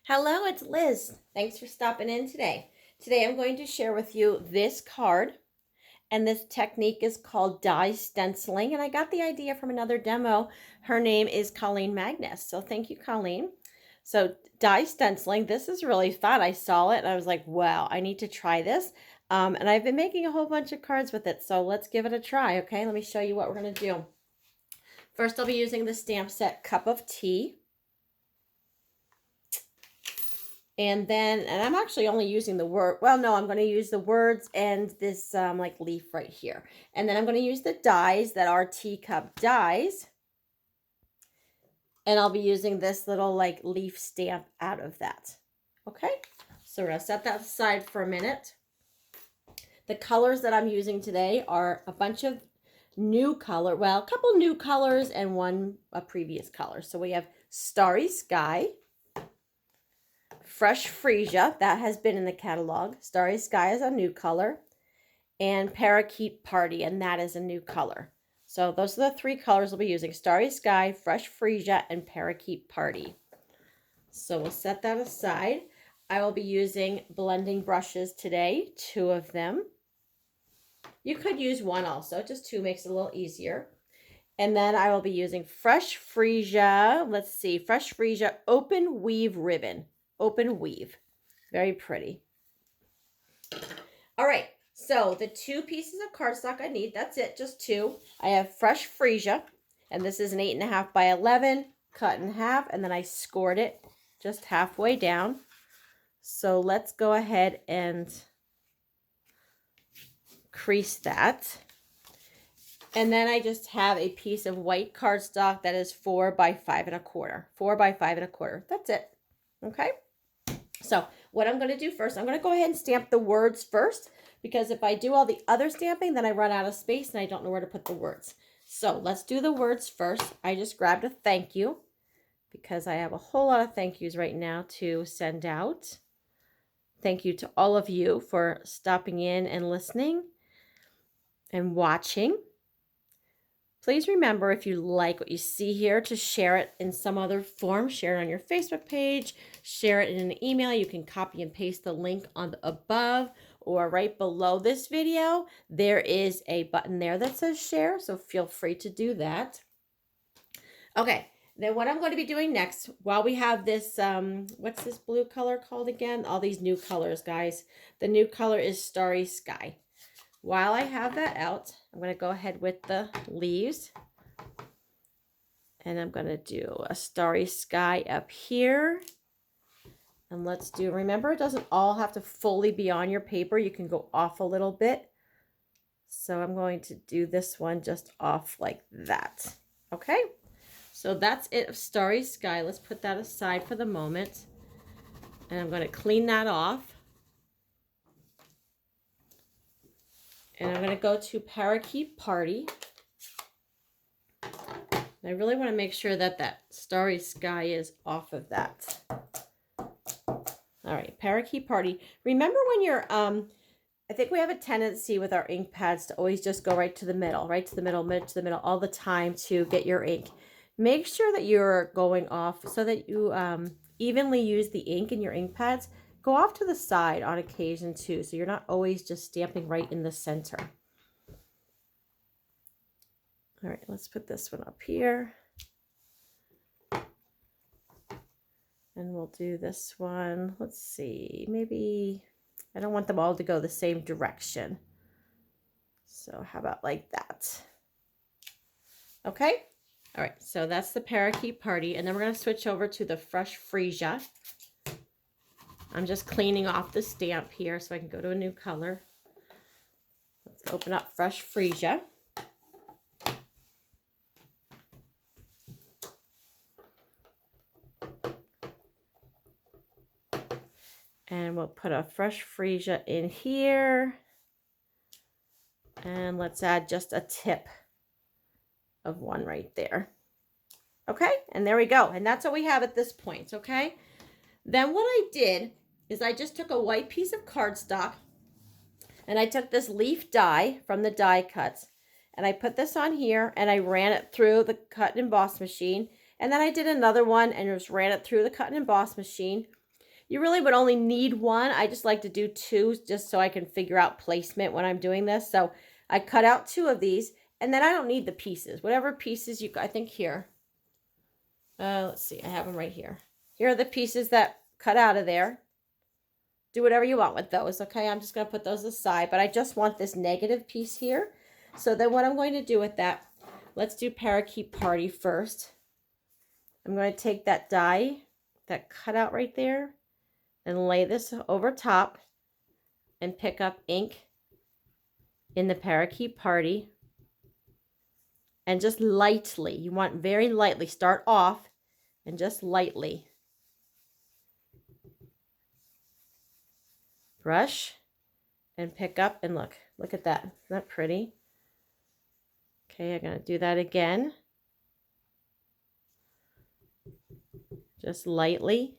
Hello, it's Liz. Thanks for stopping in today. Today I'm going to share with you this card, and this technique is called die stenciling, and I got the idea from another demo. Her name is Colleen Magnus, so thank you, Colleen. So die stenciling, this is really fun. I saw it and I was like, wow, I need to try this. And I've been making a whole bunch of cards with it, so let's give it a try, okay? Let me show you what we're going to do. First, I'll be using the stamp set Cup of Tea. And I'm actually only using the word, well, no, I'm going to use the words and this like leaf right here. And then I'm going to use the dies that are teacup dies. And I'll be using this little like leaf stamp out of that. Okay, so we're going to set that aside for a minute. The colors that I'm using today are a bunch of new color, well, a couple new colors and a previous color. So we have Starry Sky, Fresh Freesia, that has been in the catalog. Starry Sky is a new color. And Parakeet Party, and that is a new color. So those are the three colors we'll be using. Starry Sky, Fresh Freesia, and Parakeet Party. So we'll set that aside. I will be using blending brushes today, 2 of them. You could use 1 also, just 2 makes it a little easier. And then I will be using Fresh Freesia, let's see, Fresh Freesia Open Weave Ribbon. Open weave. Very pretty. All right, so the 2 pieces of cardstock I need, that's it, just 2. I have Fresh Freesia, and this is an 8.5 by 11, cut in half, and then I scored it just halfway down. So let's go ahead and crease that. And then I just have a piece of white cardstock that is 4 by 5 1/4. 4 by 5 1/4. That's it. Okay. So what I'm going to do first, I'm going to go ahead and stamp the words first, because if I do all the other stamping, then I run out of space and I don't know where to put the words. So let's do the words first. I just grabbed a thank you because I have a whole lot of thank yous right now to send out. Thank you to all of you for stopping in and listening and watching. Please remember, if you like what you see here, to share it in some other form. Share it on your Facebook page. Share it in an email. You can copy and paste the link on the above or right below this video. There is a button there that says share, so feel free to do that. Okay, then what I'm going to be doing next, while we have this, what's this blue color called again? All these new colors, guys. The new color is Starry Sky. While I have that out, I'm going to go ahead with the leaves. And I'm going to do a Starry Sky up here. And let's do, remember, it doesn't all have to fully be on your paper. You can go off a little bit. So I'm going to do this one just off like that. Okay? So that's it of Starry Sky. Let's put that aside for the moment. And I'm going to clean that off. And I'm going to go to Parakeet Party. I really want to make sure that that Starry Sky is off of that. All right, Parakeet Party. Remember when you're, I think we have a tendency with our ink pads to always just go right to the middle, right to the middle, mid to the middle all the time to get your ink. Make sure that you're going off so that you evenly use the ink in your ink pads. Go off to the side on occasion too, so you're not always just stamping right in the center. All right, let's put this one up here. And we'll do this one. Let's see, maybe, I don't want them all to go the same direction. So how about like that? Okay. All right, so that's the Parakeet Party. And then we're going to switch over to the Fresh Freesia. I'm just cleaning off the stamp here so I can go to a new color. Let's open up Fresh Freesia. And we'll put a Fresh Freesia in here. And let's add just a tip of one right there. Okay, and there we go. And that's what we have at this point, okay? Then what I did is I just took a white piece of cardstock and I took this leaf die from the die cuts and I put this on here and I ran it through the cut and emboss machine, and then I did another one and just ran it through the cut and emboss machine, You really would only need one. I just like to do two just so I can figure out placement when I'm doing this. So I cut out two of these, and then I don't need the pieces. Whatever pieces I think here. Let's see, I have them right here. Here are the pieces that cut out of there. Do whatever you want with those, okay? I'm just going to put those aside, but I just want this negative piece here. So then what I'm going to do with that, let's do Parakeet Party first. I'm going to take that die, that cut out right there, and lay this over top and pick up ink in the Parakeet Party. And just lightly, you want very lightly, start off and just lightly brush and pick up, and look at that. Isn't that pretty? Okay, I'm going to do that again. Just lightly.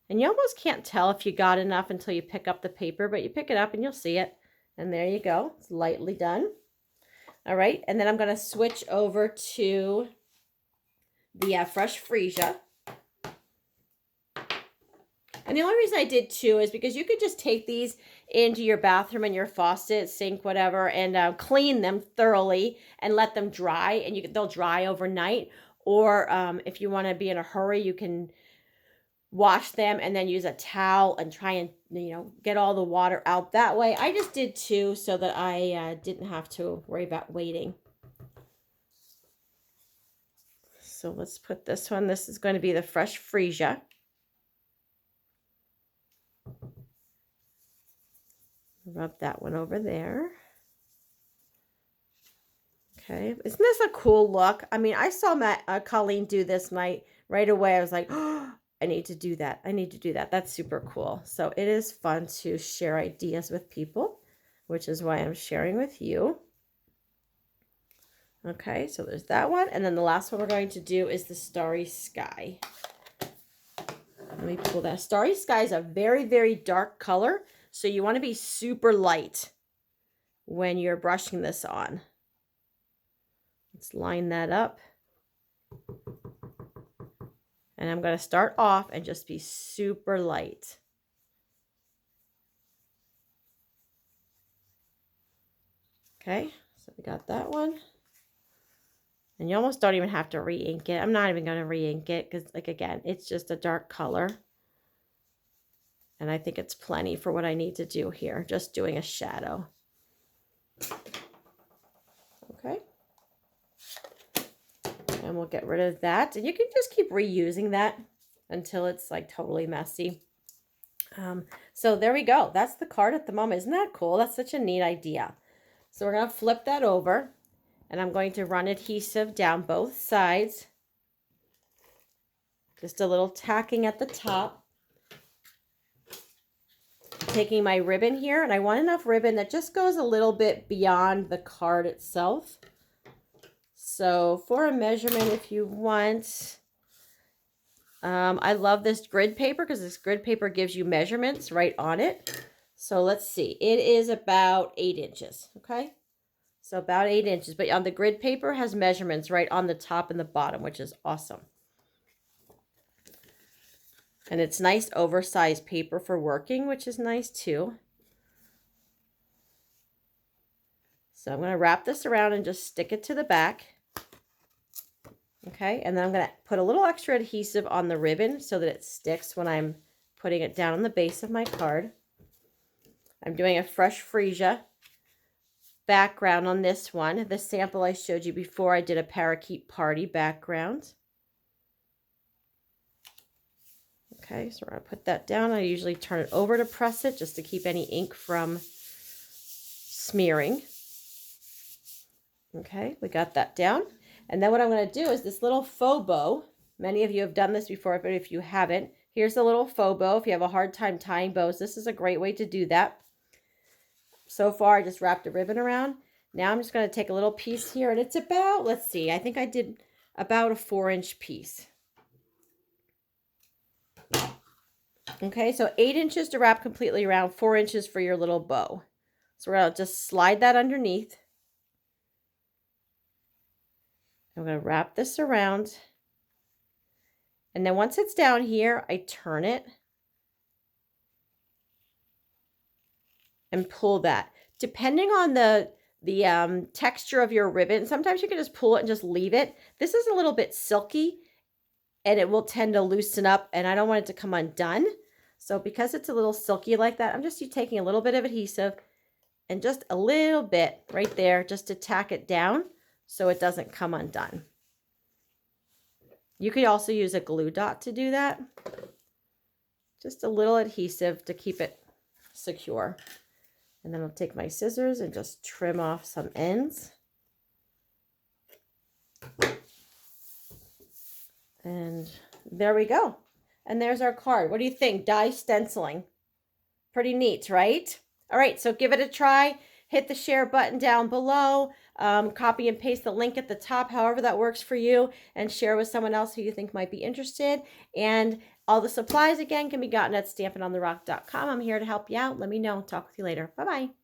And you almost can't tell if you got enough until you pick up the paper, but you pick it up and you'll see it. And there you go. It's lightly done. All right, and then I'm going to switch over to the fresh freesia. And the only reason I did two is because you could just take these into your bathroom and your faucet, sink, whatever, and clean them thoroughly and let them dry, and they'll dry overnight. Or if you want to be in a hurry, you can wash them and then use a towel and try and, get all the water out that way. I just did two so that I didn't have to worry about waiting. So let's put this one. This is going to be the fresh freesia. Rub that one over there. Okay, isn't this a cool look? I mean, I saw Colleen do this night right away. I was like, oh, I need to do that. I need to do that. That's super cool. So it is fun to share ideas with people, which is why I'm sharing with you. Okay, so there's that one. And then the last one we're going to do is the Starry Sky. Let me pull that. Starry Sky is a very, very dark color. So you want to be super light when you're brushing this on. Let's line that up. And I'm going to start off and just be super light. Okay, so we got that one. And you almost don't even have to re-ink it. I'm not even going to re-ink it because, again, it's just a dark color. And I think it's plenty for what I need to do here. Just doing a shadow. Okay. And we'll get rid of that. And you can just keep reusing that until it's like totally messy. So there we go. That's the card at the moment. Isn't that cool? That's such a neat idea. So we're going to flip that over. And I'm going to run adhesive down both sides. Just a little tacking at the top. Taking my ribbon here, and I want enough ribbon that just goes a little bit beyond the card itself. So for a measurement, if you want, I love this grid paper because this grid paper gives you measurements right on it. So let's see, it is about 8 inches, okay? So about 8 inches, but on the grid paper has measurements right on the top and the bottom, which is awesome. And it's nice oversized paper for working, which is nice too. So I'm going to wrap this around and just stick it to the back. Okay, and then I'm going to put a little extra adhesive on the ribbon so that it sticks when I'm putting it down on the base of my card. I'm doing a fresh freesia background on this one. The sample I showed you before, I did a Parakeet Party background. Okay, so we're going to put that down. I usually turn it over to press it just to keep any ink from smearing. Okay, we got that down. And then what I'm going to do is this little faux bow. Many of you have done this before, but if you haven't, here's a little faux bow. If you have a hard time tying bows, this is a great way to do that. So far, I just wrapped a ribbon around. Now I'm just going to take a little piece here, and it's about, let's see, I think I did about a 4-inch piece. Okay, so 8 inches to wrap completely around, 4 inches for your little bow. So we're going to just slide that underneath. I'm going to wrap this around. And then once it's down here, I turn it and pull that. Depending on the texture of your ribbon, sometimes you can just pull it and just leave it. This is a little bit silky and it will tend to loosen up, and I don't want it to come undone. So because it's a little silky like that, I'm just taking a little bit of adhesive and just a little bit right there just to tack it down so it doesn't come undone. You could also use a glue dot to do that. Just a little adhesive to keep it secure. And then I'll take my scissors and just trim off some ends. And there we go. And there's our card. What do you think? Die stenciling. Pretty neat, right? All right, so give it a try. Hit the share button down below. Copy and paste the link at the top, however that works for you, and share with someone else who you think might be interested. And all the supplies, again, can be gotten at stampingontherock.com. I'm here to help you out. Let me know. Talk with you later. Bye-bye.